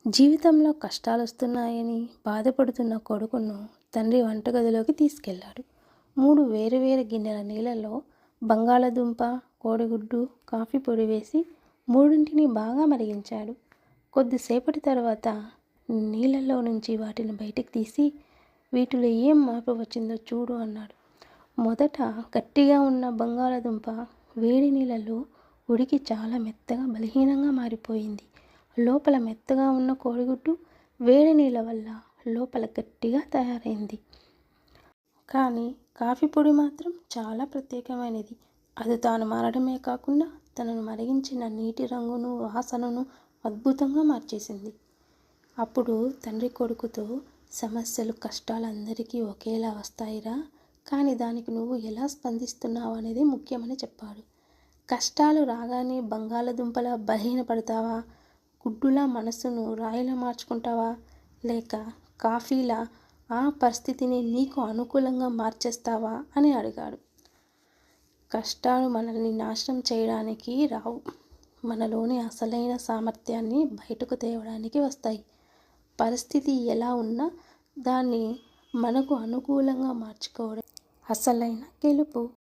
జీవితంలో కష్టాలొస్తున్నాయని బాధపడుతున్న కొడుకును తండ్రి వంటగదిలోకి తీసుకెళ్ళాడు. 3 వేరువేరు గిన్నెల నీళ్ళలో బంగాళదుంప, కోడిగుడ్డు, కాఫీ పొడి వేసి మూడింటిని బాగా మరిగించాడు. కొద్దిసేపటి తర్వాత నీళ్ళలో నుంచి వాటిని బయటికి తీసి వీటిలో ఏం మార్పు వచ్చిందో చూడు అన్నాడు. మొదట గట్టిగా ఉన్న బంగాళదుంప వేడి నీళ్ళలో ఉడికి చాలా మెత్తగా బలహీనంగా మారిపోయింది. లోపల మెత్తగా ఉన్న కోడిగుడ్డు వేడి నీళ్ళ వల్ల లోపల గట్టిగా తయారైంది. కానీ కాఫీ పొడి మాత్రం చాలా ప్రత్యేకమైనది. అది తాను మారడమే కాకుండా తనను మరిగించిన నీటి రంగును, వాసనను అద్భుతంగా మార్చేసింది. అప్పుడు తండ్రి కొడుకుతో, సమస్యలు, కష్టాలు అందరికీ ఒకేలా వస్తాయిరా, కానీ దానికి నువ్వు ఎలా స్పందిస్తున్నావు అనేది ముఖ్యమని చెప్పాడు. కష్టాలు రాగానే బంగాళదుంపలా బలహీనపడతావా, గుడ్డులా మనసును రాయిలా మార్చుకుంటావా, లేక కాఫీలా ఆ పరిస్థితిని నీకు అనుకూలంగా మార్చేస్తావా అని అడిగాడు. కష్టాలు మనల్ని నాశనం చేయడానికి రావు, మనలోని అసలైన సామర్థ్యాన్ని బయటకు తేవడానికి వస్తాయి. పరిస్థితి ఎలా ఉన్నా దాన్ని మనకు అనుకూలంగా మార్చుకోవడం అసలైన గెలుపు.